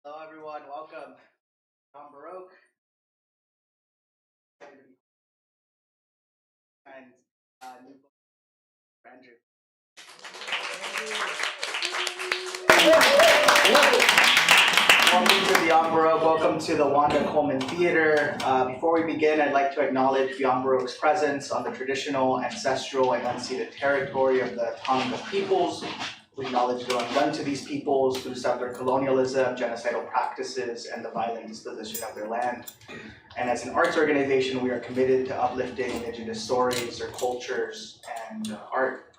Hello, everyone. Welcome. I'm Baroque and new book for Andrew. Welcome to Beyond Baroque. Welcome to the Wanda Coleman Theater. Before we begin, I'd like to acknowledge Beyond Baroque's presence on the traditional, ancestral, and unceded territory of the Tonga peoples. We acknowledge the undone to these peoples who suffered colonialism, genocidal practices, and the violent disposition of their land. And as an arts organization, we are committed to uplifting Indigenous stories, their cultures, and art.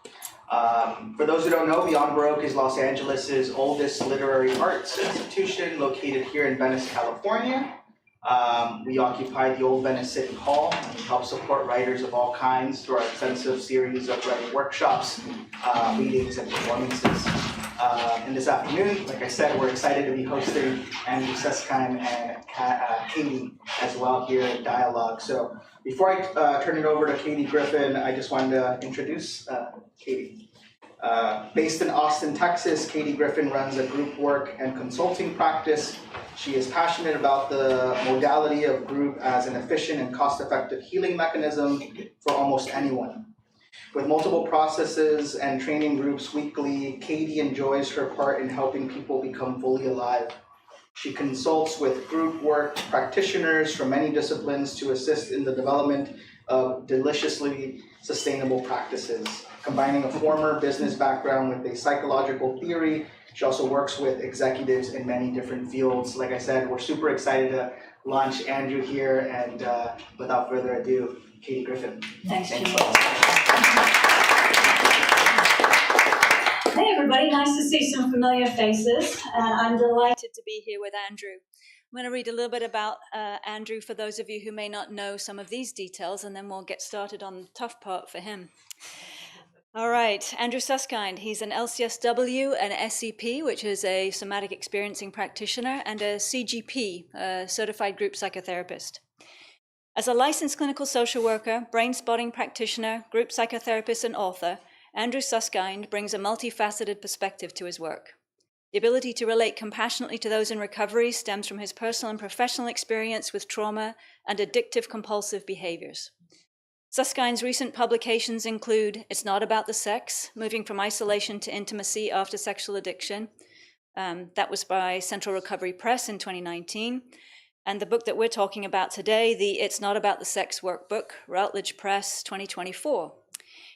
For those who don't know, Beyond Baroque is Los Angeles' oldest literary arts institution, located here in Venice, California. We occupy the old Venice City Hall, and we help support writers of all kinds through our extensive series of writing workshops, readings, and performances. And this afternoon, like I said, we're excited to be hosting Andrew Susskind and Katie as well here at Dialogue. So before I turn it over to Katie Griffin, I just wanted to introduce Katie. Based in Austin, Texas, Katie Griffin runs a group work and consulting practice. She is passionate about the modality of group as an efficient and cost-effective healing mechanism for almost anyone. With multiple processes and training groups weekly, Katie enjoys her part in helping people become fully alive. She consults with group work practitioners from many disciplines to assist in the development of deliciously sustainable practices. Combining a former business background with a psychological theory, she also works with executives in many different fields. Like I said, we're super excited to launch Andrew here, and without further ado, Katie Griffin. Thanks Jimmy. Hey everybody, nice to see some familiar faces. I'm delighted to be here with Andrew. I'm going to read a little bit about Andrew for those of you who may not know some of these details, and then we'll get started on the tough part for him. All right, Andrew Susskind. He's an LCSW, an SEP, which is a somatic experiencing practitioner, and a CGP, a certified group psychotherapist. As a licensed clinical social worker, brain spotting practitioner, group psychotherapist, and author, Andrew Susskind brings a multifaceted perspective to his work. The ability to relate compassionately to those in recovery stems from his personal and professional experience with trauma and addictive compulsive behaviors. Susskind's recent publications include It's Not About the Sex, Moving from Isolation to Intimacy After Sexual Addiction. That was by Central Recovery Press in 2019. And the book that we're talking about today, the It's Not About the Sex Workbook, Routledge Press, 2024.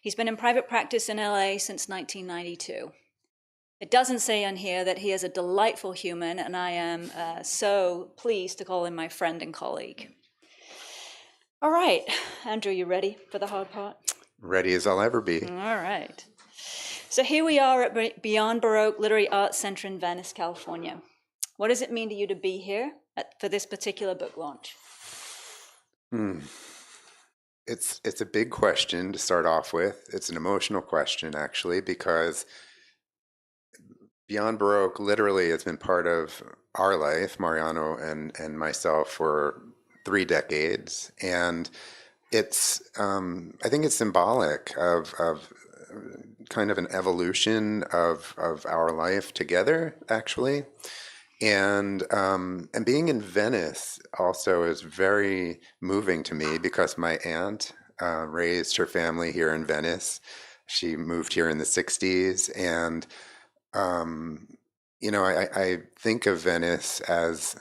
He's been in private practice in LA since 1992. It doesn't say on here that he is a delightful human, and I am so pleased to call him my friend and colleague. All right, Andrew, you ready for the hard part? Ready as I'll ever be. All right. So here we are at Beyond Baroque Literary Arts Center in Venice, California. What does it mean to you to be here for this particular book launch? It's a big question to start off with. It's an emotional question, actually, because Beyond Baroque literally has been part of our life, Mariano and myself, for 3 decades. And it's, I think it's symbolic of kind of an evolution of our life together, actually. And being in Venice also is very moving to me because my aunt raised her family here in Venice. She moved here in the 60s. And, I think of Venice as,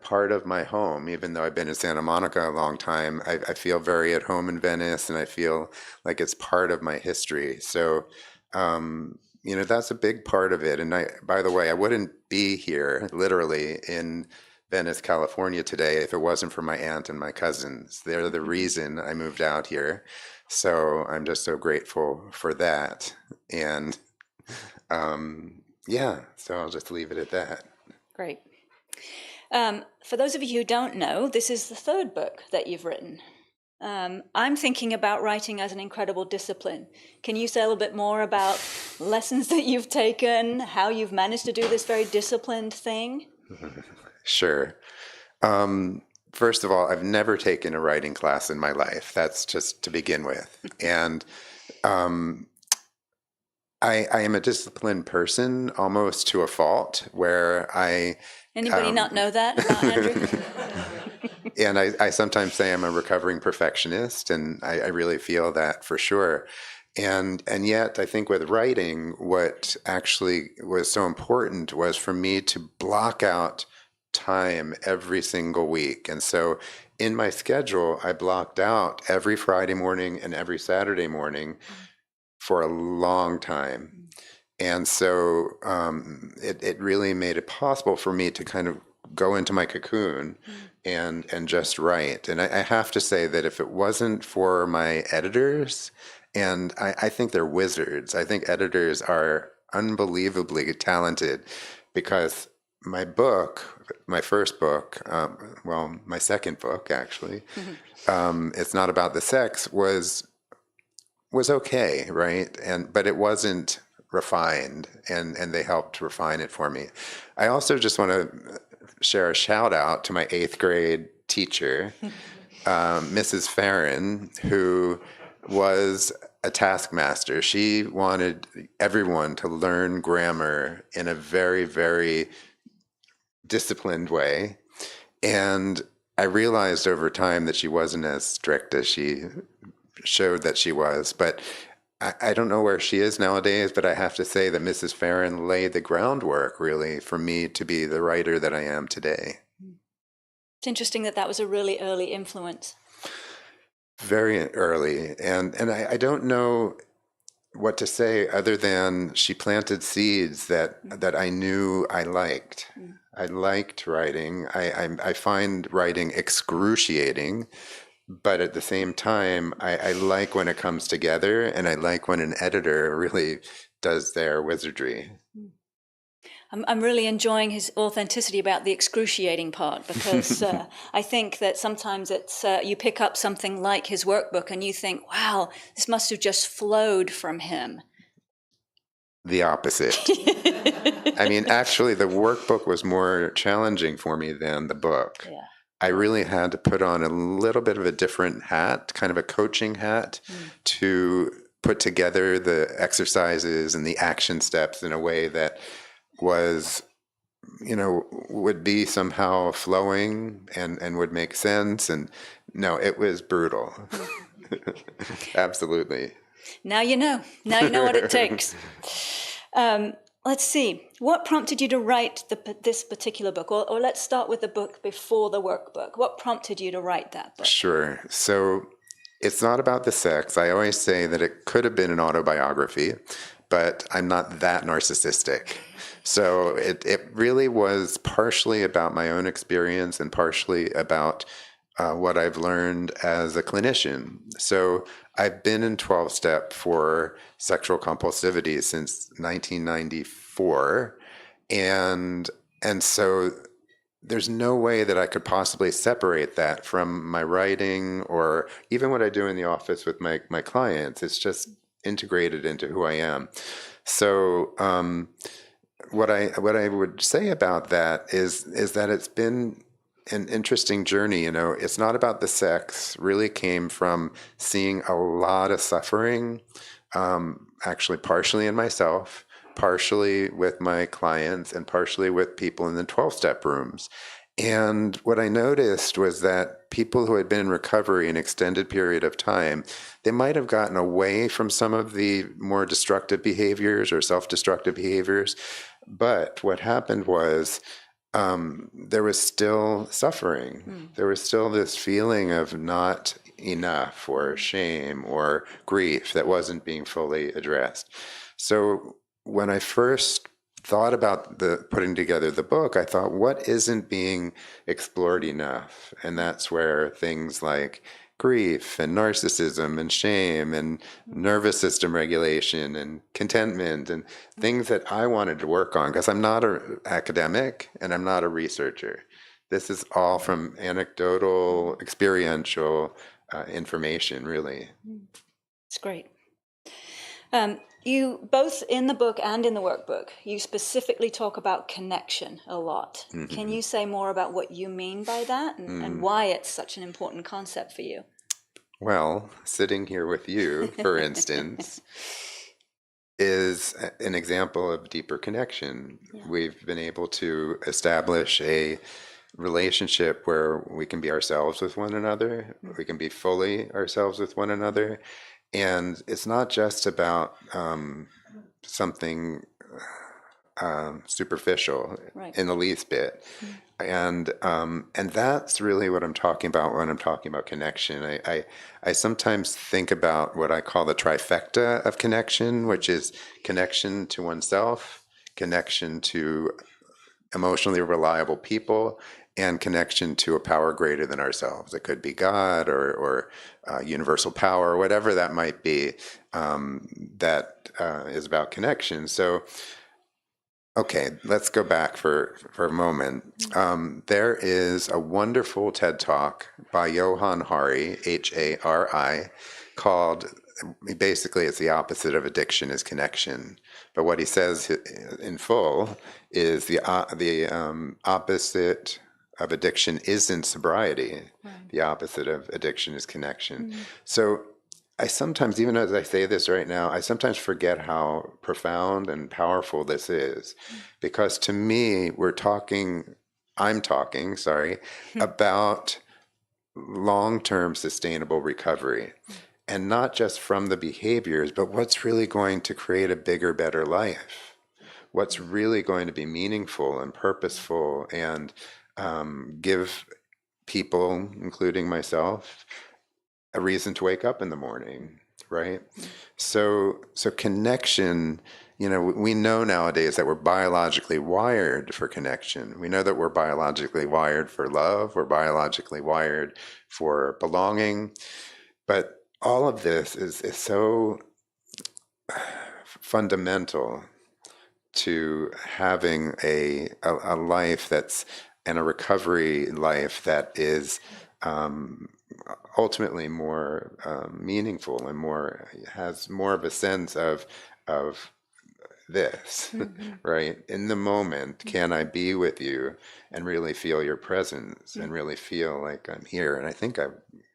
part of my home. Even though I've been in Santa Monica a long time, I feel very at home in Venice, and I feel like it's part of my history. So, that's a big part of it. And by the way, I wouldn't be here literally in Venice, California today if it wasn't for my aunt and my cousins. They're the reason I moved out here. So I'm just so grateful for that. And so I'll just leave it at that. Great. For those of you who don't know, this is the 3rd book that you've written. I'm thinking about writing as an incredible discipline. Can you say a little bit more about lessons that you've taken, how you've managed to do this very disciplined thing? Sure. First of all, I've never taken a writing class in my life. That's just to begin with. And I am a disciplined person almost to a fault where Anybody not know that about Andrew? and I sometimes say I'm a recovering perfectionist, and I really feel that for sure. And yet I think with writing, what actually was so important was for me to block out time every single week. And so in my schedule, I blocked out every Friday morning and every Saturday morning for a long time. And so it really made it possible for me to kind of go into my cocoon and just write. And I have to say that if it wasn't for my editors, and I think they're wizards. I think editors are unbelievably talented because my book, my first book, well, my second book actually, It's Not About the Sex, was okay, right? But it wasn't refined, and they helped refine it for me. I also just want to share a shout out to my eighth grade teacher, Mrs. Farron, who was a taskmaster. She wanted everyone to learn grammar in a very, very disciplined way. And I realized over time that she wasn't as strict as she showed that she was. But I don't know where she is nowadays, but I have to say that Mrs. Farron laid the groundwork really for me to be the writer that I am today. It's interesting that that was a really early influence. Very early. And I don't know what to say other than she planted seeds that I knew I liked. I liked writing. I find writing excruciating, but at the same time, I like when it comes together, and I like when an editor really does their wizardry. I'm really enjoying his authenticity about the excruciating part, because I think that sometimes it's you pick up something like his workbook and you think, wow, this must have just flowed from him. The opposite. I mean, actually, the workbook was more challenging for me than the book. Yeah. I really had to put on a little bit of a different hat, kind of a coaching hat, to put together the exercises and the action steps in a way that was, would be somehow flowing and would make sense. And no, it was brutal. Absolutely. Now you know. Now you know what it takes. Let's see. What prompted you to write this particular book? Or let's start with the book before the workbook. What prompted you to write that book? Sure. So It's Not About the Sex. I always say that it could have been an autobiography, but I'm not that narcissistic. So it really was partially about my own experience and partially about what I've learned as a clinician. So I've been in 12-step for sexual compulsivity since 1994. And so there's no way that I could possibly separate that from my writing or even what I do in the office with my clients. It's just integrated into who I am. So what I would say about that is that it's been an interesting journey. It's Not About the Sex really came from seeing a lot of suffering, actually partially in myself, partially with my clients, and partially with people in the 12-step rooms. And what I noticed was that people who had been in recovery an extended period of time, they might have gotten away from some of the more destructive behaviors or self-destructive behaviors. But what happened was there was still suffering. There was still this feeling of not enough or shame or grief that wasn't being fully addressed. So when I first thought about putting together the book, I thought, what isn't being explored enough? And that's where things like grief and narcissism and shame and nervous system regulation and contentment and things that I wanted to work on, because I'm not an academic and I'm not a researcher. This is all from anecdotal, experiential information, really. It's great. You both in the book and in the workbook, you specifically talk about connection a lot. Mm-hmm. Can you say more about what you mean by that and why it's such an important concept for you? Well, sitting here with you, for instance, is an example of deeper connection. We've been able to establish a relationship where we can be ourselves with one another, we can be fully ourselves with one another. And it's not just about something superficial Right. in the least bit. And that's really what I'm talking about when I'm talking about connection. I sometimes think about what I call the trifecta of connection, which is connection to oneself, connection to emotionally reliable people, and connection to a power greater than ourselves. It could be God or universal power, or whatever that might be, that is about connection. So, okay, let's go back for a moment. There is a wonderful TED Talk by Johann Hari, Hari, called, basically it's the opposite of addiction is connection. But what he says in full is the opposite of addiction isn't sobriety. Right. The opposite of addiction is connection. So I sometimes, even as I say this right now, I sometimes forget how profound and powerful this is, because to me, I'm talking, about long-term sustainable recovery, and not just from the behaviors, but what's really going to create a bigger, better life, what's really going to be meaningful and purposeful and give people, including myself, a reason to wake up in the morning, right? So connection, we know nowadays that we're biologically wired for connection. We know that we're biologically wired for love. We're biologically wired for belonging. But all of this is so fundamental to having a life and a recovery life that is ultimately more meaningful and has more of a sense of this, right? In the moment, can I be with you and really feel your presence and really feel like I'm here? And I think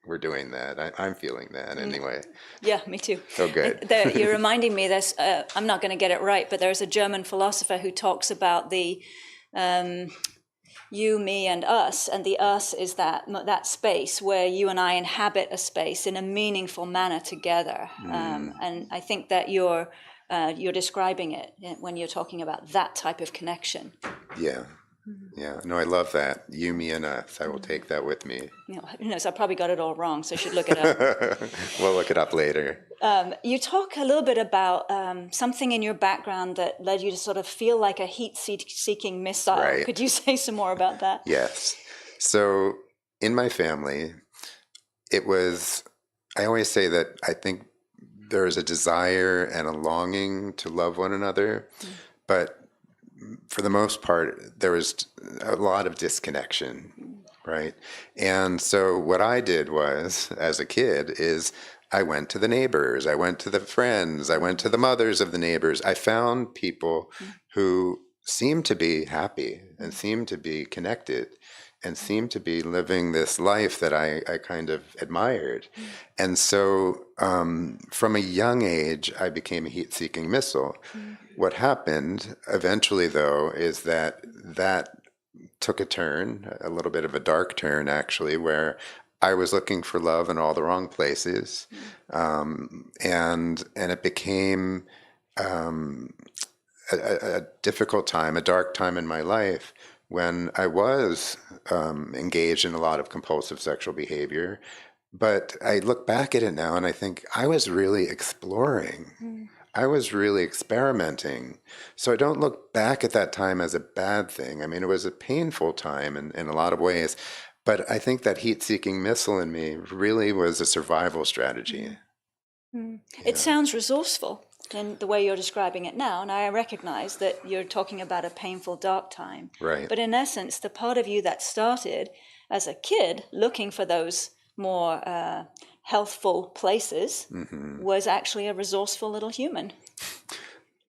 we're doing that. I'm feeling that anyway. Yeah, me too. Oh, good. You're reminding me, I'm not going to get it right, but there's a German philosopher who talks about the you, me, and us, and the us is that space where you and I inhabit a space in a meaningful manner together. And I think that you're describing it when you're talking about that type of connection. Yeah. Yeah. No, I love that. You, me, and us. I will take that with me. Who knows? I probably got it all wrong, so I should look it up. We'll look it up later. You talk a little bit about something in your background that led you to sort of feel like a heat-seeking missile. Right. Could you say some more about that? Yes. So in my family, I always say that I think there is a desire and a longing to love one another, but for the most part, there was a lot of disconnection, right? And so what I did was, as a kid, is I went to the neighbors, I went to the friends, I went to the mothers of the neighbors. I found people who seemed to be happy and seemed to be connected and seemed to be living this life that I kind of admired. And so from a young age, I became a heat-seeking missile. What happened eventually, though, is that took a turn, a little bit of a dark turn, actually, where I was looking for love in all the wrong places. And it became a difficult time, a dark time in my life, when I was engaged in a lot of compulsive sexual behavior. But I look back at it now and I think I was really exploring. I was really experimenting. So I don't look back at that time as a bad thing. I mean, it was a painful time in a lot of ways. But I think that heat-seeking missile in me really was a survival strategy. It sounds resourceful in the way you're describing it now, and I recognize that you're talking about a painful, dark time. Right. But in essence, the part of you that started as a kid looking for those more healthful places was actually a resourceful little human.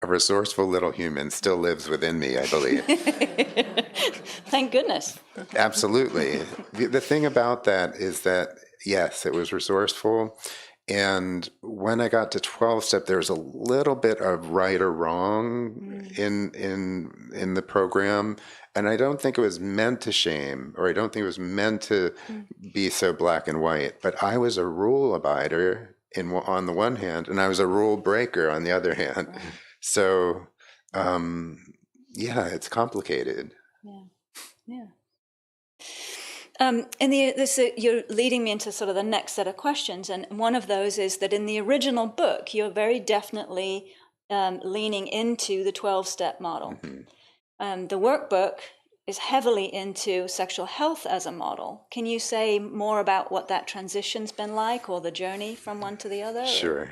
A resourceful little human still lives within me, I believe. Thank goodness. Absolutely. The thing about that is that, yes, it was resourceful. And when I got to 12 step, there was a little bit of right or wrong in the program. And I don't think it was meant to shame, or I don't think it was meant to be so black and white. But I was a rule abider on the one hand, and I was a rule breaker on the other hand. Right. So, yeah, it's complicated. Yeah. Yeah. You're leading me into sort of the next set of questions, and one of those is that in the original book, you're very definitely leaning into the 12-step model. The workbook is heavily into sexual health as a model. Can you say more about what that transition's been like, or the journey from one to the other? Sure.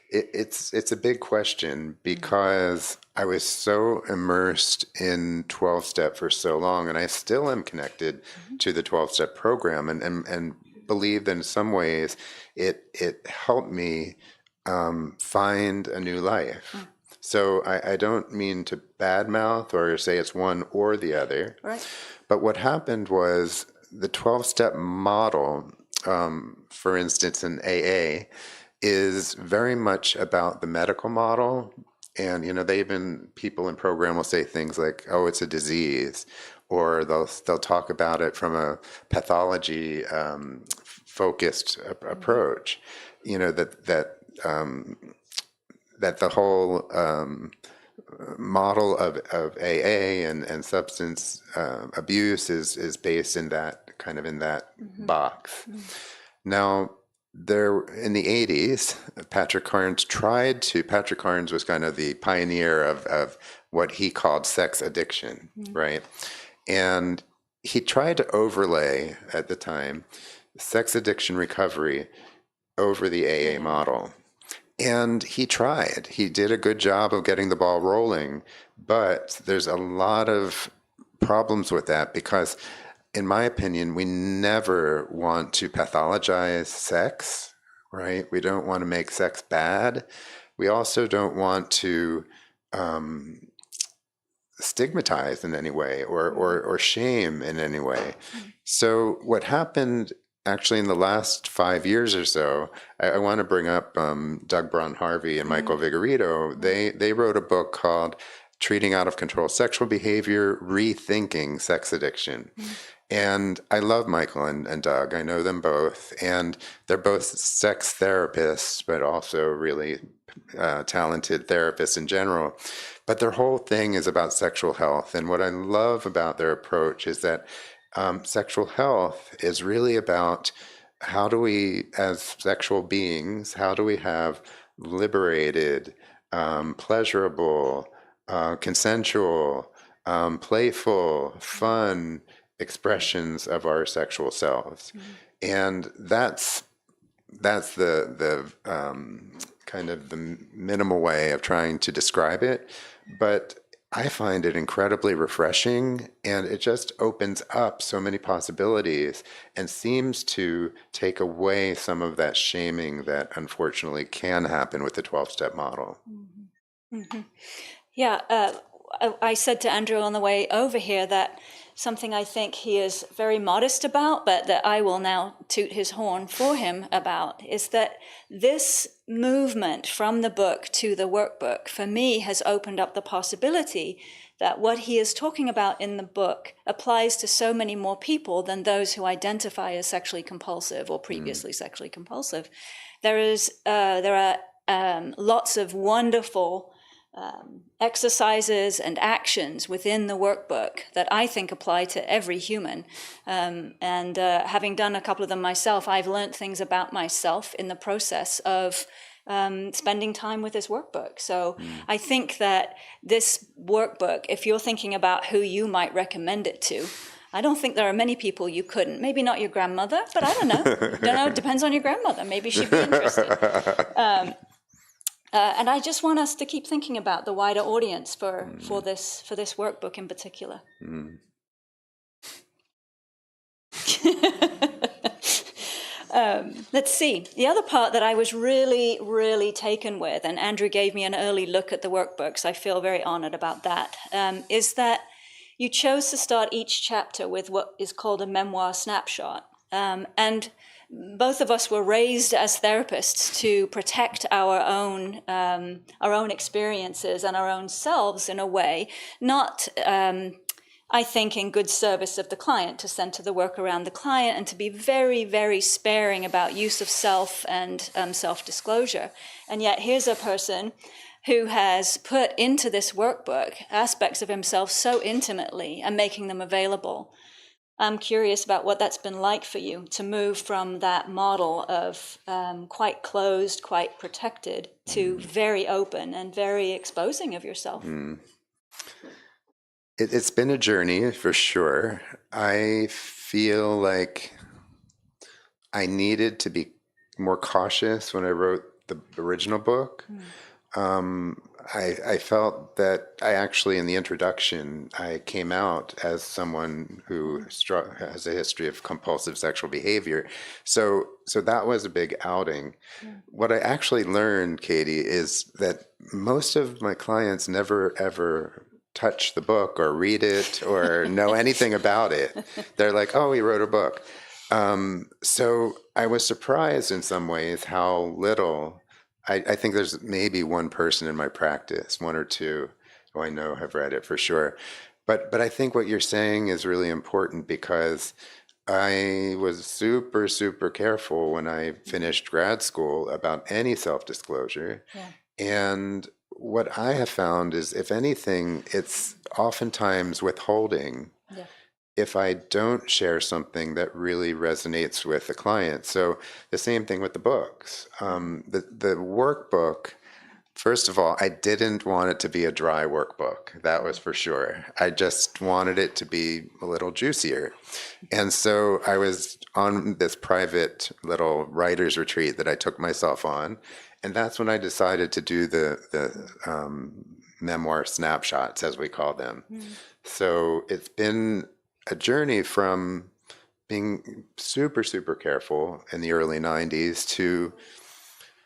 It's a big question because I was so immersed in 12-step for so long, and I still am connected to the 12-step program, and believe that in some ways it helped me find a new life. So I don't mean to badmouth or say it's one or the other. Right. But what happened was the 12-step model, for instance, in AA, is very much about the medical model. And, people in program will say things like, oh, it's a disease, or they'll talk about it from a pathology focused approach, that the whole model of AA and substance abuse is based in that box. Now, there in the 80s, Patrick Carnes was kind of the pioneer of what he called sex addiction, right? And he tried to overlay, at the time, sex addiction recovery over the AA model. And he tried. He did a good job of getting the ball rolling, but there's a lot of problems with that because, in my opinion, we never want to pathologize sex, right? We don't want to make sex bad. We also don't want to stigmatize in any way or shame in any way. So what happened actually in the last 5 years or so, I want to bring up Doug Braun-Harvey and Michael Vigorito. They wrote a book called Treating Out of Control Sexual Behavior, Rethinking Sex Addiction. And I love Michael and Doug. I know them both. And they're both sex therapists, but also really talented therapists in general. But their whole thing is about sexual health. And what I love about their approach is that sexual health is really about how do we, as sexual beings, how do we have liberated, pleasurable, consensual, playful, fun expressions of our sexual selves. And that's the kind of the minimal way of trying to describe it. But I find it incredibly refreshing, and it just opens up so many possibilities and seems to take away some of that shaming that unfortunately can happen with the 12-step model. Yeah, I said to Andrew on the way over here that something I think he is very modest about, but that I will now toot his horn for him about, is that this movement from the book to the workbook, for me, has opened up the possibility that what he is talking about in the book applies to so many more people than those who identify as sexually compulsive or previously sexually compulsive. There are lots of wonderful exercises and actions within the workbook that I think apply to every human. And having done a couple of them myself, I've learned things about myself in the process of spending time with this workbook. So I think that this workbook, if you're thinking about who you might recommend it to, I don't think there are many people you couldn't. Maybe not your grandmother, but I don't know. It depends on your grandmother. Maybe she'd be interested. And I just want us to keep thinking about the wider audience for this workbook in particular. Let's see. The other part that I was really, really taken with, and Andrew gave me an early look at the workbooks, I feel very honored about that, is that you chose to start each chapter with what is called a memoir snapshot. And both of us were raised as therapists to protect our own experiences and our own selves in a way, not, I think, in good service of the client, to center the work around the client and to be very, very sparing about use of self and self-disclosure. And yet here's a person who has put into this workbook aspects of himself so intimately and making them available. I'm curious about what that's been like for you to move from that model of quite closed, quite protected, to very open and very exposing of yourself. It's been a journey for sure. I feel like I needed to be more cautious when I wrote the original book. I felt that I actually, in the introduction, I came out as someone who has a history of compulsive sexual behavior. So that was a big outing. What I actually learned, Katie, is that most of my clients never ever touch the book or read it or know anything about it. They're like, oh, he wrote a book. So I was surprised in some ways how little. I think there's maybe one person in my practice, one or two, who I know have read it for sure. But I think what you're saying is really important, because I was super, super careful when I finished grad school about any self-disclosure. Yeah. And what I have found is, if anything, it's oftentimes withholding. Yeah. If I don't share something that really resonates with the client. So the same thing with the books. The workbook, first of all, I didn't want it to be a dry workbook. That was for sure. I just wanted it to be a little juicier. And so I was on this private little writer's retreat that I took myself on. And that's when I decided to do the memoir snapshots, as we call them. So it's been a journey from being super, super careful in the early 90s to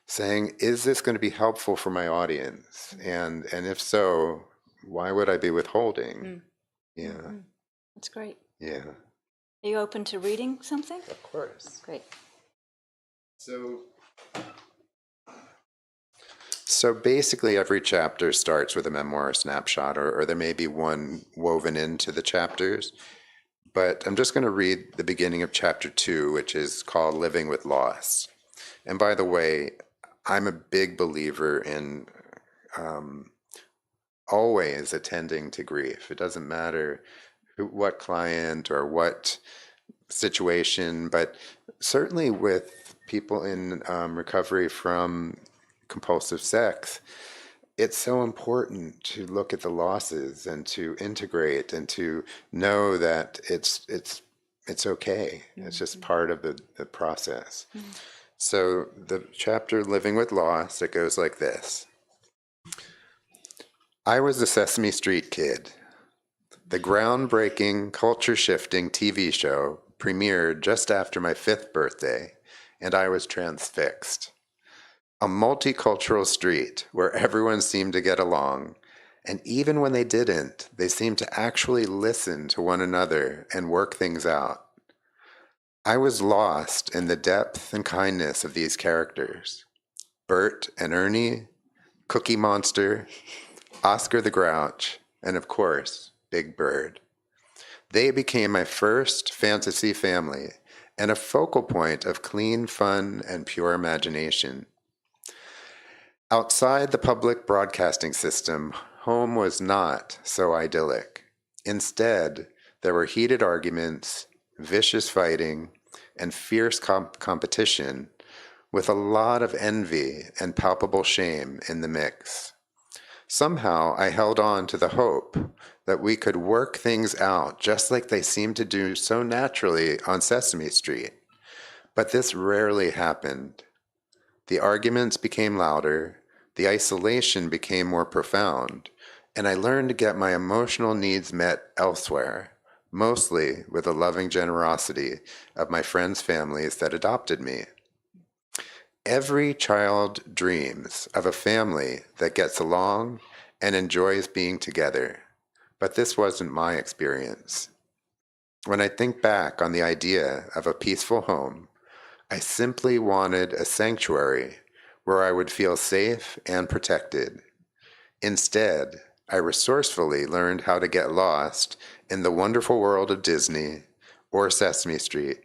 saying, is this going to be helpful for my audience? And if so, why would I be withholding? Yeah. That's great. Yeah. Are you open to reading something? Of course. Great. So basically every chapter starts with a memoir snapshot, or there may be one woven into the chapters. But I'm just going to read the beginning of chapter 2, which is called Living with Loss. And by the way, I'm a big believer in always attending to grief. It doesn't matter what client or what situation, but certainly with people in recovery from compulsive sex, it's so important to look at the losses and to integrate and to know that it's okay. It's just part of the process. So the chapter Living with Loss, it goes like this. I was a Sesame Street kid. The groundbreaking, culture-shifting TV show premiered just after my 5th birthday, and I was transfixed. A multicultural street where everyone seemed to get along, and even when they didn't, they seemed to actually listen to one another and work things out. I was lost in the depth and kindness of these characters. Bert and Ernie, Cookie Monster, Oscar the Grouch, and of course, Big Bird. They became my first fantasy family and a focal point of clean fun and pure imagination. Outside the public broadcasting system, home was not so idyllic. Instead, there were heated arguments, vicious fighting, and fierce competition, with a lot of envy and palpable shame in the mix. Somehow, I held on to the hope that we could work things out just like they seemed to do so naturally on Sesame Street. But this rarely happened. The arguments became louder, the isolation became more profound, and I learned to get my emotional needs met elsewhere, mostly with the loving generosity of my friends' families that adopted me. Every child dreams of a family that gets along and enjoys being together, but this wasn't my experience. When I think back on the idea of a peaceful home, I simply wanted a sanctuary where I would feel safe and protected. Instead, I resourcefully learned how to get lost in the wonderful world of Disney or Sesame Street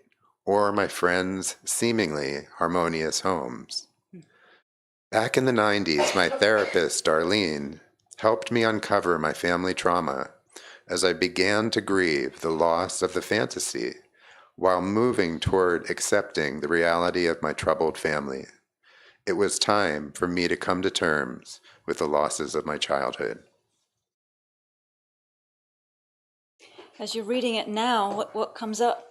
or my friends' seemingly harmonious homes. Back in the 90s, my therapist, Darlene, helped me uncover my family trauma as I began to grieve the loss of the fantasy while moving toward accepting the reality of my troubled family. It was time for me to come to terms with the losses of my childhood. As you're reading it now, what comes up?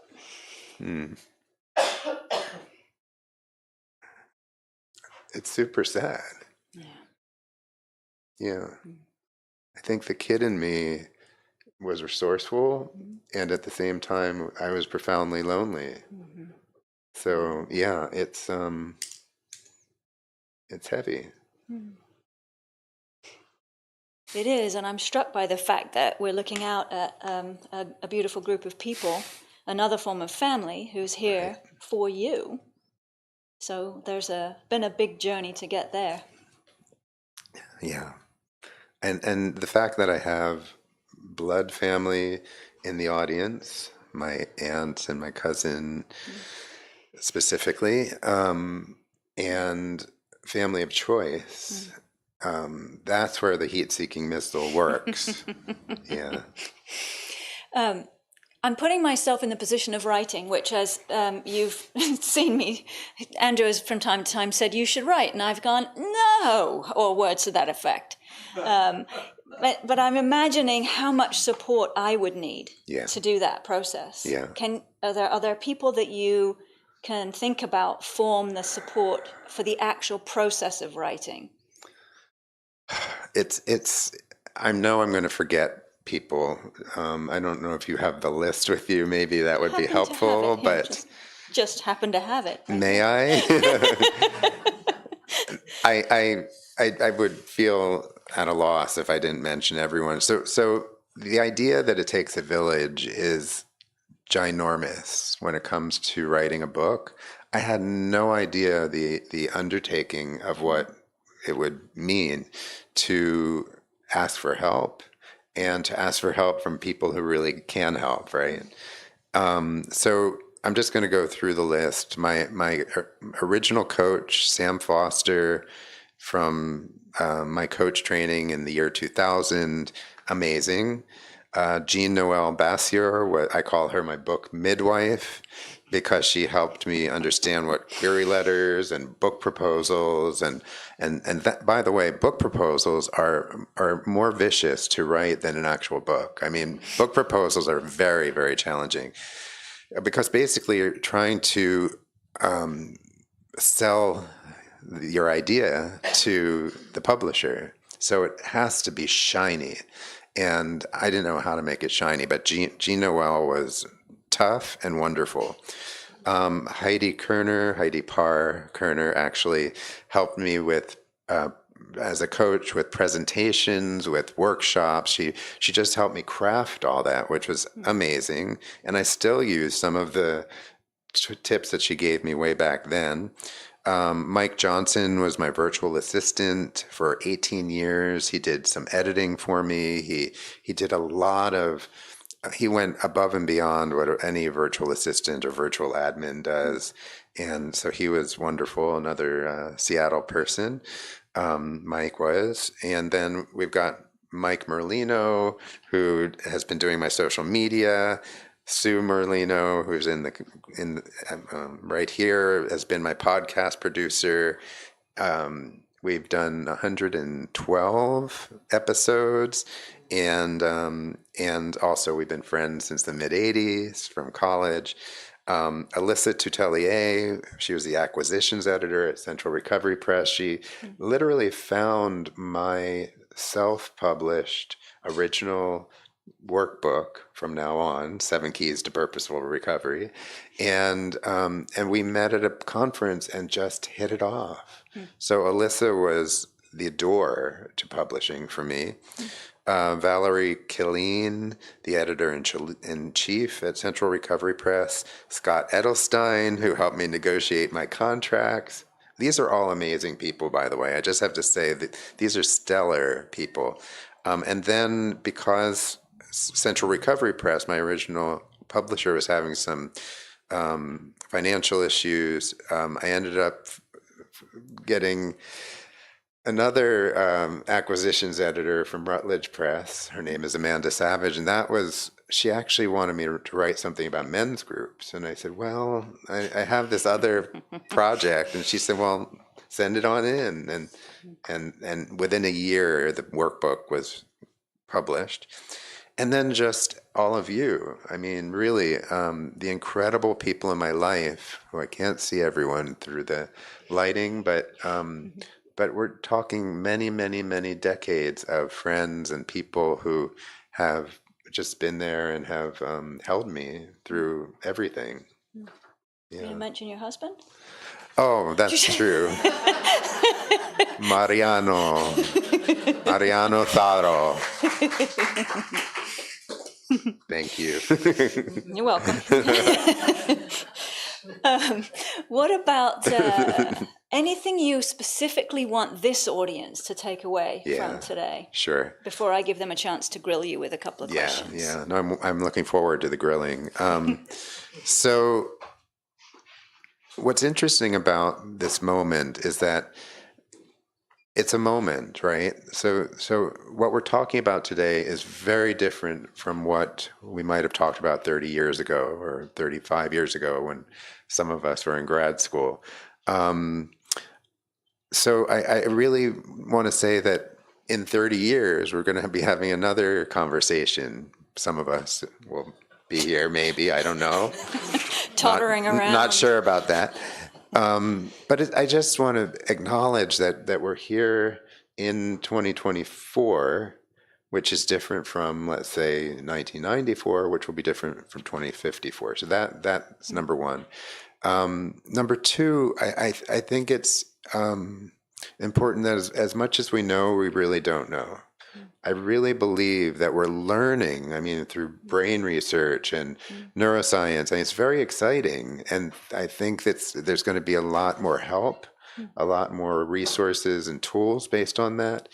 It's super sad. Yeah. Yeah. I think the kid in me was resourceful, and at the same time, I was profoundly lonely. So yeah, it's heavy. It is, and I'm struck by the fact that we're looking out at a beautiful group of people, another form of family who's here for you. So there's been a big journey to get there. Yeah. And the fact that I have blood family in the audience, my aunt and my cousin specifically, and family of choice, that's where the heat-seeking missile works. Yeah. I'm putting myself in the position of writing, which, as you've seen me, Andrew has from time to time said, you should write. And I've gone, no, or words to that effect. But I'm imagining how much support I would need to do that process. Yeah. Are there people that you can think about form the support for the actual process of writing? I know I'm going to forget people. I don't know if you have the list with you. Maybe that would be helpful, but just happen to have it. May I? I would feel at a loss if I didn't mention everyone. So the idea that it takes a village is ginormous when it comes to writing a book. I had no idea the undertaking of what it would mean to ask for help and to ask for help from people who really can help, right? So I'm just going to go through the list. My original coach, Sam Foster, from my coach training in the year 2000, amazing. Jean Noel Bassier, I call her my book midwife, because she helped me understand what query letters and book proposals and that, by the way, book proposals are more vicious to write than an actual book. I mean, book proposals are very, very challenging because basically you're trying to sell your idea to the publisher. So it has to be shiny. And I didn't know how to make it shiny, but Jean Noel was tough and wonderful. Heidi Parr Kerner actually helped me with, as a coach, with presentations, with workshops. She just helped me craft all that, which was amazing. And I still use some of the tips that she gave me way back then. Mike Johnson was my virtual assistant for 18 years. He did some editing for me. He did a lot of, he went above and beyond what any virtual assistant or virtual admin does. And so he was wonderful, another Seattle person, Mike was. And then we've got Mike Merlino, who has been doing my social media. Sue Merlino, who's right here, has been my podcast producer. We've done 112 episodes, and also we've been friends since the mid-'80s from college. Alyssa Tutelier, she was the acquisitions editor at Central Recovery Press. She literally found my self-published original workbook from now on, 7 Keys to Purposeful Recovery, and we met at a conference and just hit it off. So Alyssa was the door to publishing for me. Valerie Killeen, the editor-in-chief at Central Recovery Press, Scott Edelstein, who helped me negotiate my contracts. These are all amazing people, by the way. I just have to say that these are stellar people. And then because Central Recovery Press, my original publisher, was having some financial issues, I ended up getting another acquisitions editor from Routledge Press. Her name is Amanda Savage, and she actually wanted me to write something about men's groups. And I said, well, I have this other project. And she said, well, send it on in. And within a year, the workbook was published. And then just all of you. I mean, really, the incredible people in my life, who I can't see everyone through the lighting, but we're talking many, many, many decades of friends and people who have just been there and have held me through everything. Yeah. Did you mention your husband? Oh, that's true. Mariano Tharo. Thank you. You're welcome. What about anything you specifically want this audience to take away from today? Sure. Before I give them a chance to grill you with a couple of questions. Yeah. No, I'm looking forward to the grilling. So what's interesting about this moment is that it's a moment, right? So what we're talking about today is very different from what we might have talked about 30 years ago or 35 years ago when some of us were in grad school. So I really want to say that in 30 years, we're going to be having another conversation. Some of us will be here, maybe, I don't know. Tottering around. Not sure about that. But I just want to acknowledge that we're here in 2024, which is different from, let's say, 1994, which will be different from 2054. So that's number one. Number two, I think it's important that as much as we know, we really don't know. I really believe that we're learning, through brain research and neuroscience, and it's very exciting. And I think that there's going to be a lot more help, a lot more resources and tools based on that.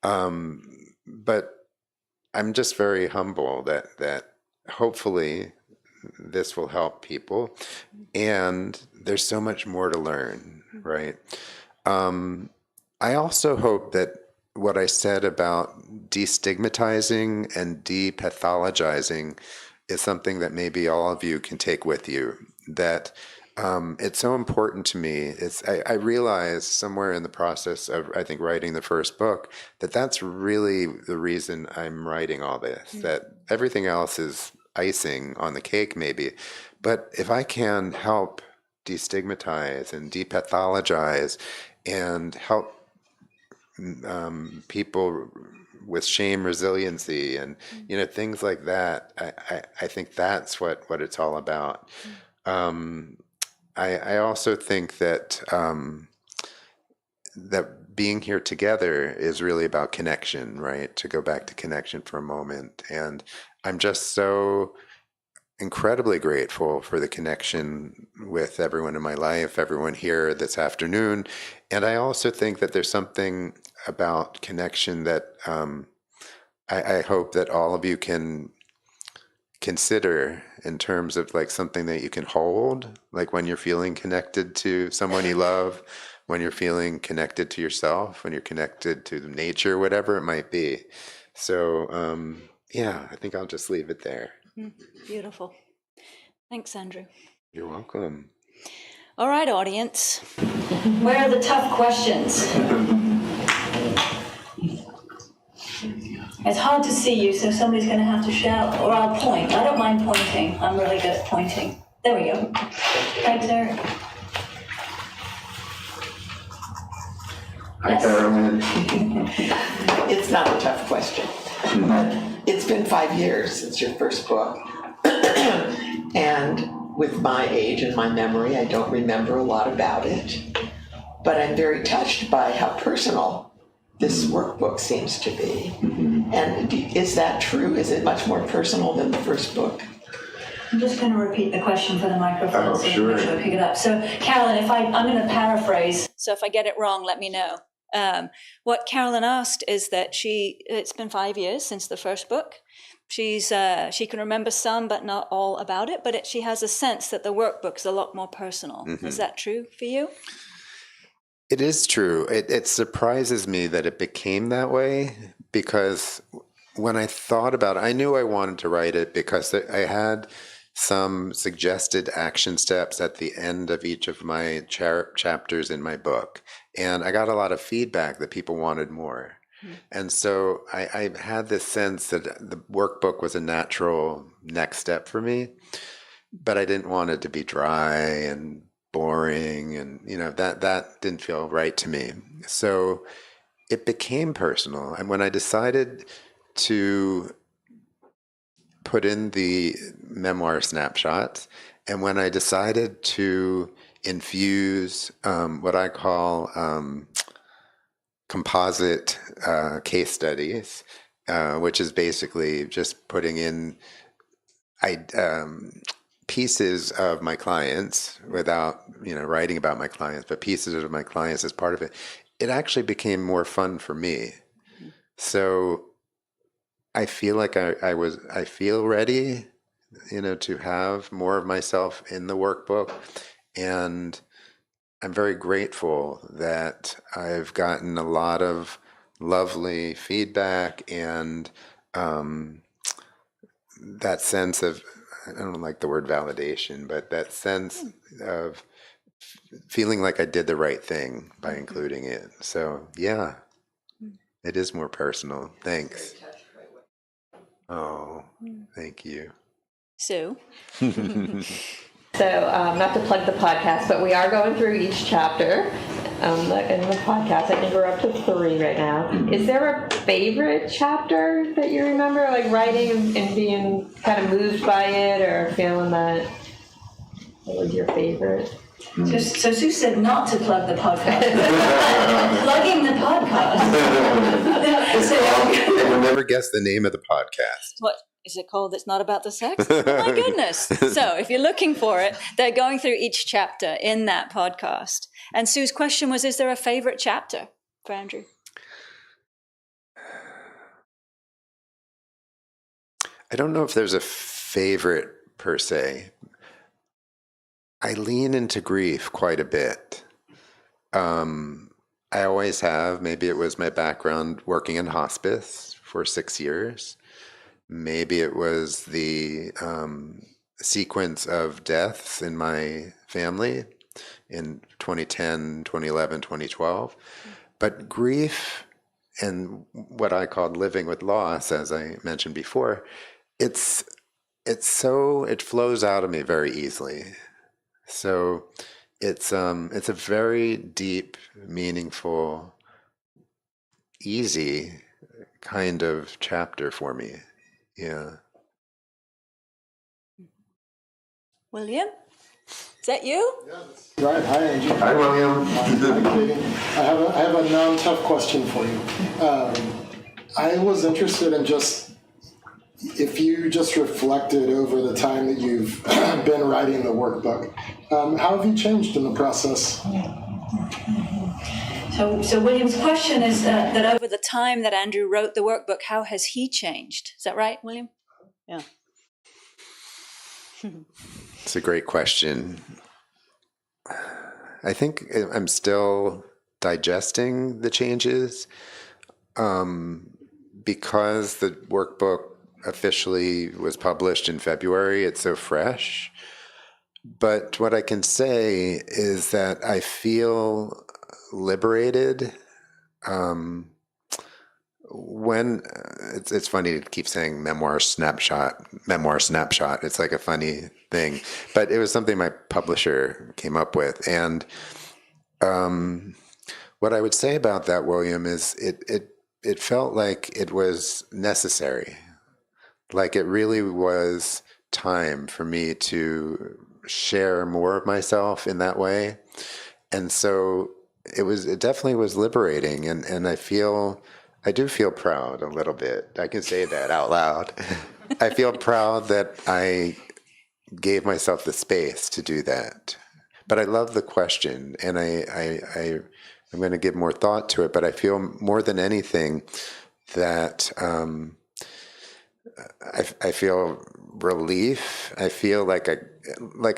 But I'm just very humble that hopefully this will help people. And there's so much more to learn, right? I also hope that what I said about destigmatizing and depathologizing is something that maybe all of you can take with you, that it's so important to me. I realized somewhere in the process of, I think, writing the first book, that's really the reason I'm writing all this, that everything else is icing on the cake maybe. But if I can help destigmatize and depathologize and help people with shame resiliency and things like that, I think that's what it's all about. I also think that that being here together is really about connection, right? To go back to connection for a moment. And I'm just so incredibly grateful for the connection with everyone in my life, everyone here this afternoon. And I also think that there's something about connection that I hope that all of you can consider in terms of like something that you can hold, like when you're feeling connected to someone you love, when you're feeling connected to yourself, when you're connected to nature, whatever it might be. So I think I'll just leave it there. Beautiful. Thanks, Andrew. You're welcome. All right, audience. Where are the tough questions? It's hard to see you, so somebody's going to have to shout, or I'll point. I don't mind pointing. I'm really good at pointing. There we go. Thanks, Eric. Hi, Carolyn. It's not a tough question, but it's been 5 years since your first book. And with my age and my memory, I don't remember a lot about it. But I'm very touched by how personal this workbook seems to be. And is that true? Is it much more personal than the first book? I'm just going to repeat the question for the microphone Oh, so sure. make sure I pick it up. So, Carolyn, I'm going to paraphrase. So if I get it wrong, let me know. What Carolyn asked is that it's been 5 years since the first book. She can remember some, but not all about it. But she has a sense that the workbook's a lot more personal. Mm-hmm. Is that true for you? It is true. It surprises me that it became that way, because when I thought about it, I knew I wanted to write it because I had some suggested action steps at the end of each of my chapters in my book. And I got a lot of feedback that people wanted more. And so I had this sense that the workbook was a natural next step for me, but I didn't want it to be dry and boring, and that didn't feel right to me. So it became personal. And when I decided to put in the memoir snapshots, and when I decided to infuse what I call composite case studies, which is basically just putting in pieces of my clients without writing about my clients, but pieces of my clients as part of it, it actually became more fun for me. So I feel like I feel ready, to have more of myself in the workbook. And I'm very grateful that I've gotten a lot of lovely feedback and that sense of, I don't like the word validation, but that sense of feeling like I did the right thing by including it. So yeah, it is more personal. Thanks. Oh, thank you. Sue? So, not to plug the podcast, but we are going through each chapter in the podcast. I think we're up to 3 right now. Is there a favorite chapter that you remember, like writing and being kind of moved by it, or feeling that it was your favorite? So Sue said not to plug the podcast. Plugging the podcast. You'll never guess the name of the podcast. What is it called? It's not about the sex? Oh my goodness. So if you're looking for it, they're going through each chapter in that podcast. And Sue's question was, is there a favorite chapter for Andrew? I don't know if there's a favorite per se. I lean into grief quite a bit. I always have. Maybe it was my background working in hospice for 6 years. Maybe it was the sequence of deaths in my family in 2010, 2011, 2012. But grief and what I called living with loss, as I mentioned before, it flows out of me very easily. So it's a very deep, meaningful, easy kind of chapter for me. Yeah. William? Is that you? Right, hi Angie. Hi, William. Hi, Katie. I have a non-tough question for you. I was interested in just if you just reflected over the time that you've been writing the workbook, how have you changed in the process? So William's question is that over the time that Andrew wrote the workbook, how has he changed? Is that right, William? Yeah. It's a great question. I think I'm still digesting the changes because the workbook officially was published in February. It's so fresh. But what I can say is that I feel liberated. When it's funny to keep saying memoir snapshot. It's like a funny thing, but it was something my publisher came up with. And what I would say about that, William, is it felt like it was necessary. Like it really was time for me to share more of myself in that way. And so it definitely was liberating. And I feel I do feel proud a little bit. I can say that out loud. I feel proud that I gave myself the space to do that. But I love the question, and I'm going to give more thought to it. But I feel more than anything that I feel relief. I feel like I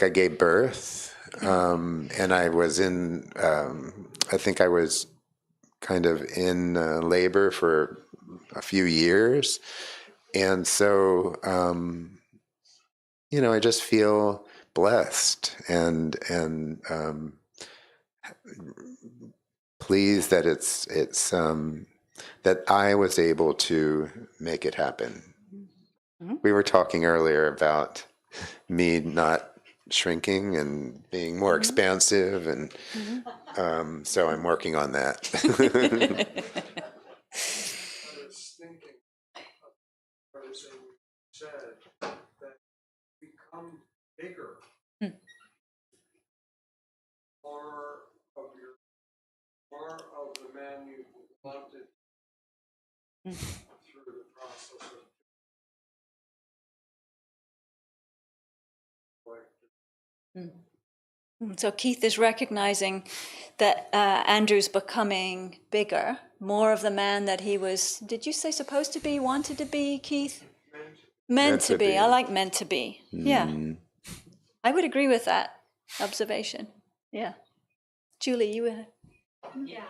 gave birth, and I was in. I think I was kind of in labor for a few years, and so I just feel blessed and pleased that it's that I was able to make it happen. Mm-hmm. We were talking earlier about me not shrinking and being more expansive, and so I'm working on that. I was thinking of everything you said, that become bigger, more of the man you wanted through the process of So Keith is recognizing that Andrew's becoming bigger, more of the man that he was, did you say supposed to be, wanted to be, Keith? Meant to be. I like meant to be. Yeah. I would agree with that observation. Yeah. Julie, you were... Yeah,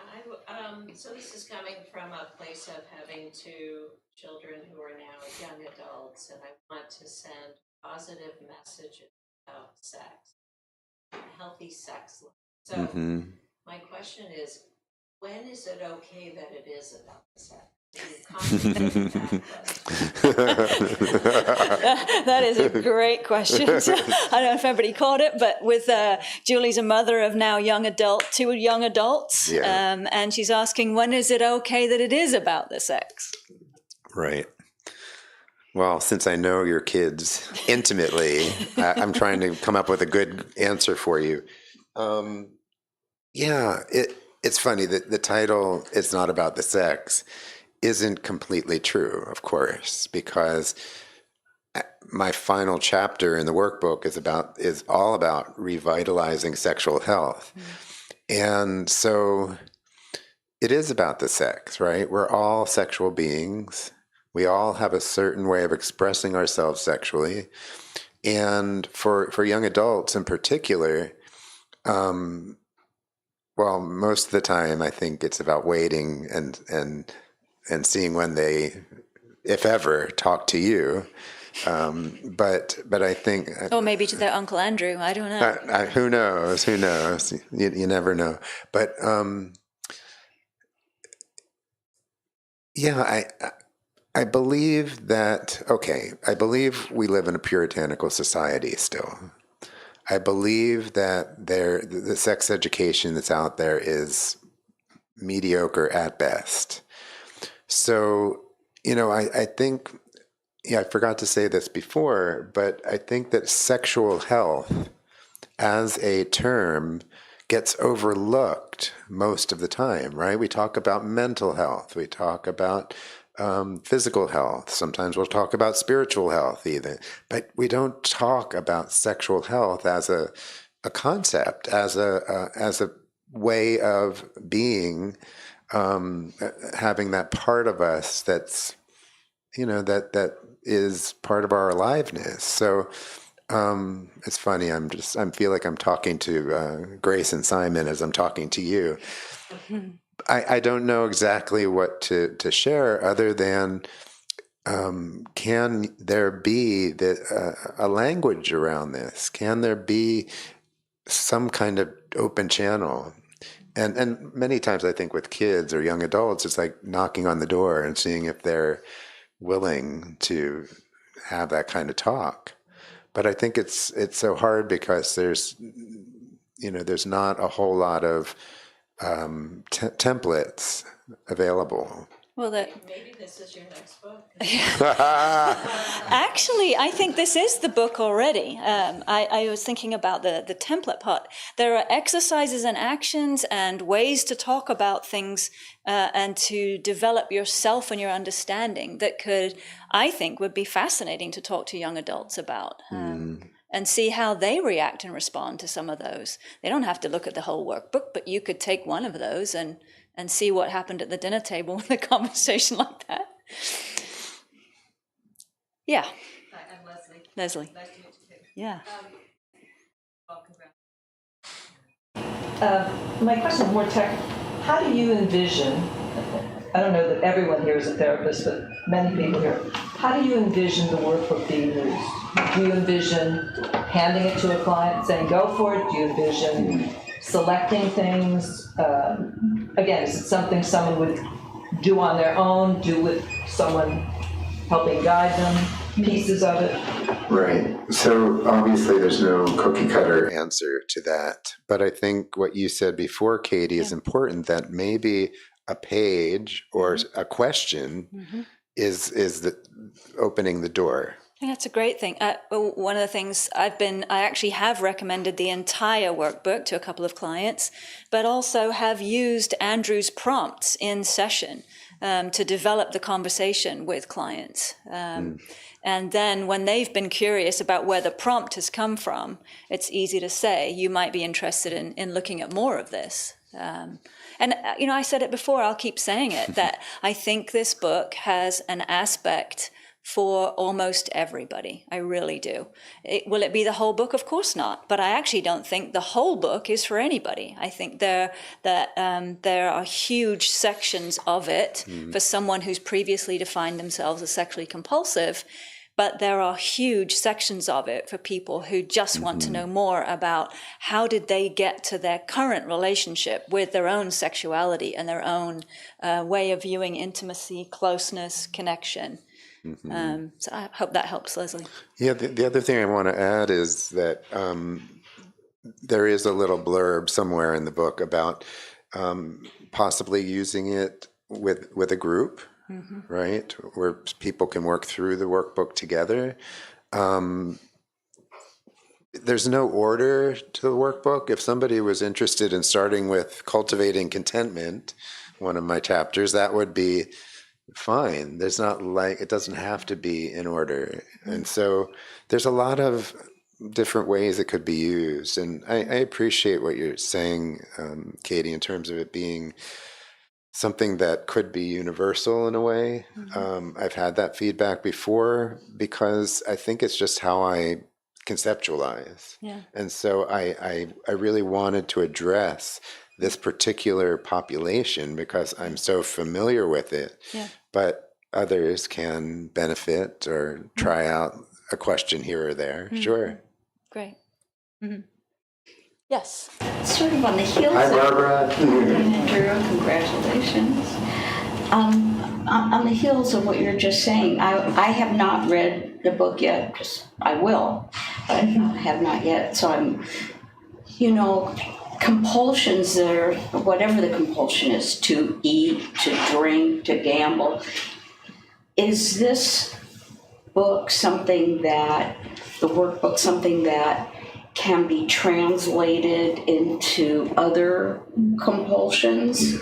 so this is coming from a place of having two children who are now young adults, and I want to send positive messages about sex, healthy sex life. So my question is, when is it okay that it is about sex? That is a great question. So, I don't know if everybody caught it, but with Julie's a mother of now two young adults, and she's asking, when is it okay that it is about the sex? Right. Well, since I know your kids intimately, I'm trying to come up with a good answer for you. It's funny that the title, "It's Not About the Sex," isn't completely true, of course, because my final chapter in the workbook is all about revitalizing sexual health. And so it is about the sex, right? We're all sexual beings. We all have a certain way of expressing ourselves sexually. And for young adults in particular, most of the time I think it's about waiting and seeing when they, if ever, talk to you. But I think... Or maybe to their Uncle Andrew, I don't know. Who knows? You never know. But I believe that, I believe we live in a puritanical society still. I believe that the sex education that's out there is mediocre at best. So, I think, I forgot to say this before, but I think that sexual health as a term gets overlooked most of the time, right? We talk about mental health. We talk about physical health. Sometimes we'll talk about spiritual health even, but we don't talk about sexual health as a concept, as a way of being, having that part of us that's, that is part of our aliveness. So it's funny. I feel like I'm talking to Grace and Simon as I'm talking to you. I don't know exactly what to share other than can there be a language around this? Can there be some kind of open channel? And many times I think with kids or young adults, it's like knocking on the door and seeing if they're willing to have that kind of talk. But I think it's so hard because there's not a whole lot of templates available. Well, Maybe this is your next book. actually, I think this is the book already. I was thinking about the template part. There are exercises and actions and ways to talk about things and to develop yourself and your understanding that I think, would be fascinating to talk to young adults about. And see how they react and respond to some of those. They don't have to look at the whole workbook, but you could take one of those and see what happened at the dinner table with a conversation like that. Yeah. Hi, I'm Leslie. Leslie. Nice to meet you too. Yeah. Welcome back. My question is more tech. How do you envision, I don't know that everyone here is a therapist, but many people here, how do you envision the workbook being used? Do you envision handing it to a client, saying, go for it? Do you envision selecting things? Again, is it something someone would do on their own, do with someone helping guide them, pieces of it? Right. So obviously there's no cookie cutter answer to that. But I think what you said before, Katie, is important, that maybe a page or a question is the opening the door. I think that's a great thing. One of the things I actually have recommended the entire workbook to a couple of clients, but also have used Andrew's prompts in session to develop the conversation with clients. And then when they've been curious about where the prompt has come from, it's easy to say, you might be interested in looking at more of this. And, I said it before, I'll keep saying it, that I think this book has an aspect for almost everybody. I really do. Will it be the whole book? Of course not. But I actually don't think the whole book is for anybody. I think there are huge sections of it for someone who's previously defined themselves as sexually compulsive. But there are huge sections of it for people who just want to know more about how did they get to their current relationship with their own sexuality and their own way of viewing intimacy, closeness, connection. So I hope that helps, Leslie. Yeah, the other thing I want to add is that there is a little blurb somewhere in the book about possibly using it with a group, right, where people can work through the workbook together. There's no order to the workbook. If somebody was interested in starting with cultivating contentment, one of my chapters, that would be fine. There's not it doesn't have to be in order. And so there's a lot of different ways it could be used. And I appreciate what you're saying, Katie, in terms of it being something that could be universal in a way. I've had that feedback before because I think it's just how I conceptualize. Yeah. And so I really wanted to address this particular population because I'm so familiar with it, but others can benefit or try out a question here or there. Sure. Great. Yes. Sort of on the heels Hi, of Barbara. Andrew, congratulations. On the heels of what you're just saying, I have not read the book yet. I will, but I have not yet. So I'm, compulsions that are, whatever the compulsion is, to eat, to drink, to gamble. Is this book something that, the workbook, something that can be translated into other compulsions?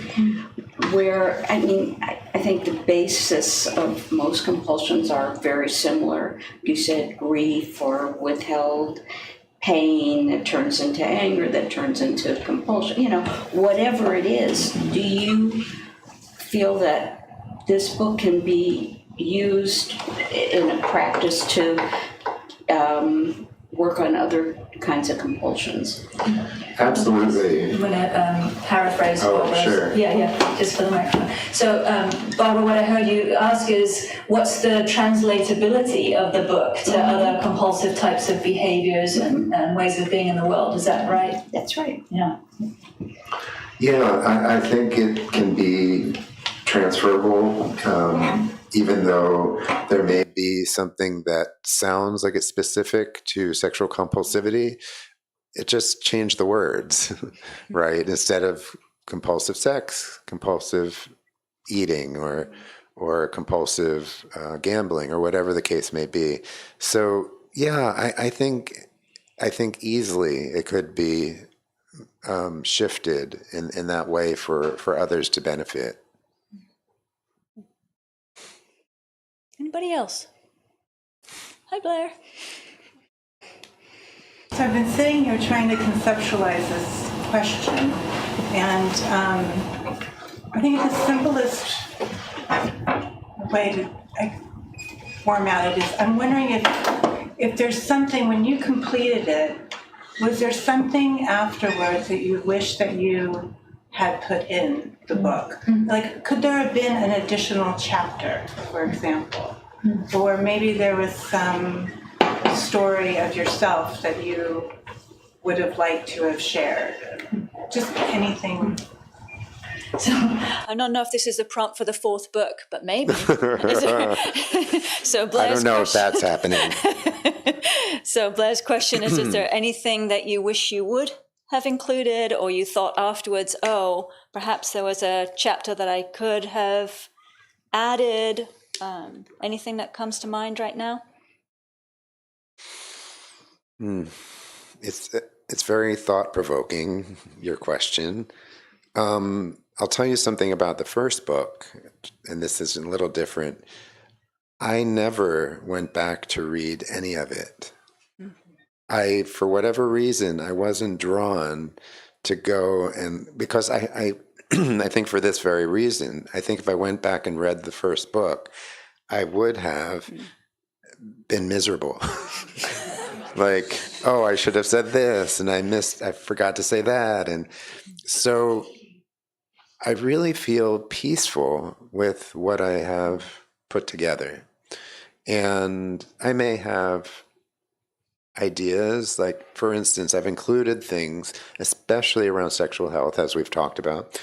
Where, I think the basis of most compulsions are very similar. You said grief or withheld pain that turns into anger, that turns into compulsion, whatever it is. Do you feel that this book can be used in a practice to work on other kinds of compulsions? Absolutely. I'm going to paraphrase Barbara. Sure. Yeah, just for the microphone. So, Barbara, what I heard you ask is, what's the translatability of the book to other compulsive types of behaviors and ways of being in the world? Is that right? That's right. Yeah. Yeah, I think it can be transferable, even though there may be something that sounds like it's specific to sexual compulsivity. It just changed the words, right? Instead of compulsive sex, compulsive eating or compulsive gambling or whatever the case may be. So yeah, I think easily it could be shifted in that way for others to benefit. Anybody else? Hi, Blair. So I've been sitting here trying to conceptualize this question, and I think the simplest way to format it is, I'm wondering if there's something, when you completed it, was there something afterwards that you wish that you had put in the book? Like, could there have been an additional chapter, for example? Or maybe there was some story of yourself that you would have liked to have shared? Just anything. So I don't know if this is a prompt for the fourth book, but maybe. So Blair's I don't know question, if that's happening. So Blair's question is there anything that you wish you would have included, or you thought afterwards, oh, perhaps there was a chapter that I could have added? Anything that comes to mind right now? It's very thought-provoking, your question. I'll tell you something about the first book, and this is a little different. I never went back to read any of it. For whatever reason, I wasn't drawn to go, and because I I think for this very reason, I think if I went back and read the first book, I would have been miserable. Like, oh, I should have said this, and I forgot to say that. And so I really feel peaceful with what I have put together. And I may have ideas, like, for instance, I've included things, especially around sexual health, as we've talked about,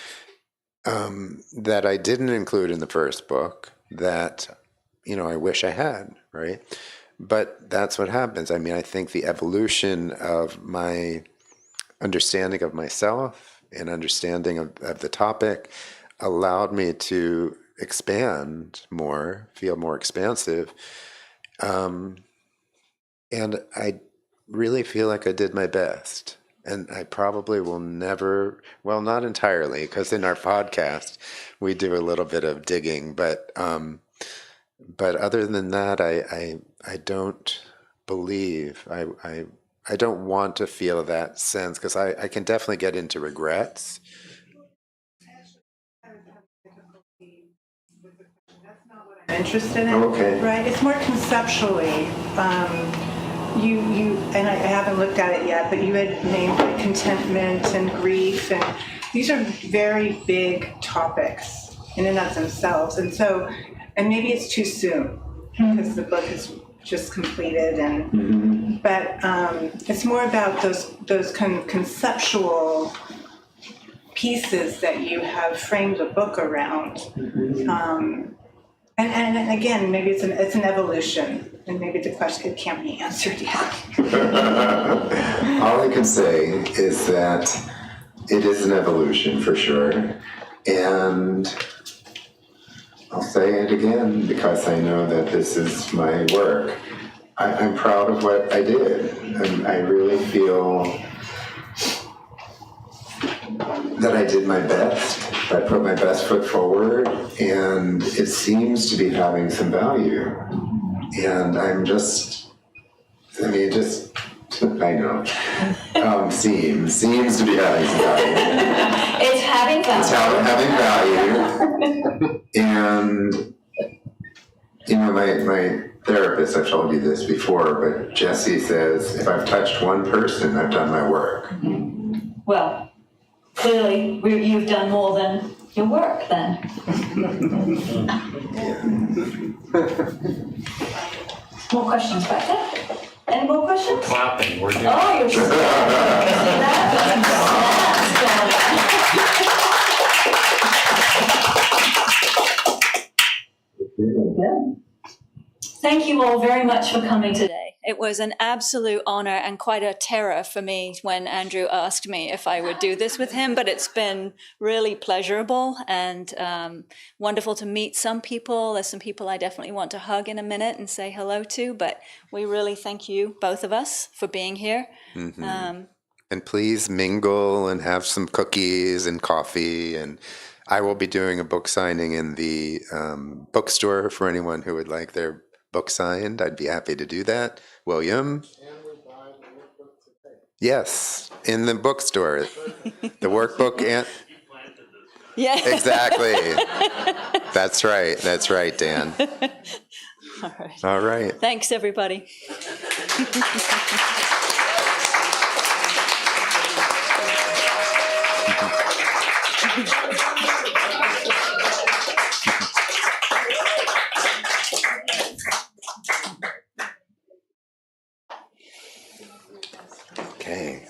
that I didn't include in the first book that, I wish I had, right? But that's what happens. I mean, I think the evolution of my understanding of myself and understanding of the topic allowed me to expand more, feel more expansive. And I really feel like I did my best. And I probably will never, well, not entirely, because in our podcast, we do a little bit of digging, but other than that, I don't believe, I don't want to feel that sense, because I can definitely get into regrets. I'm interested in, Okay. right? It's more conceptually. You and I haven't looked at it yet, but you had named like contentment and grief, and these are very big topics in and of themselves. And so, and maybe it's too soon because the book is just completed, and but it's more about those kind of conceptual pieces that you have framed the book around. And again, maybe it's an evolution, and maybe the question, it can't be answered yet. All I can say is that it is an evolution for sure, and I'll say it again because I know that this is my work. I'm proud of what I did, and I really feel that I did my best. I put my best foot forward, and it seems to be having some value. And I'm just, I know, seems to be having some value. It's having value. It's having value. And, my therapist, I've told you this before, but Jesse says, if I've touched one person, I've done my work. Well, clearly you've done more than your work then. More questions back there? Any more questions? Clapping, we're doing. Oh, you're so Good. Thank you all very much for coming today. It was an absolute honor and quite a terror for me when Andrew asked me if I would do this with him, but it's been really pleasurable and wonderful to meet some people. There's some people I definitely want to hug in a minute and say hello to, but we really thank you, both of us, for being here. And please mingle and have some cookies and coffee. And I will be doing a book signing in the bookstore for anyone who would like their book signed. I'd be happy to do that. William? Yes, in the bookstore. The workbook and... Yeah. Exactly. That's right. That's right, Dan. All right. All right. Thanks, everybody. Okay.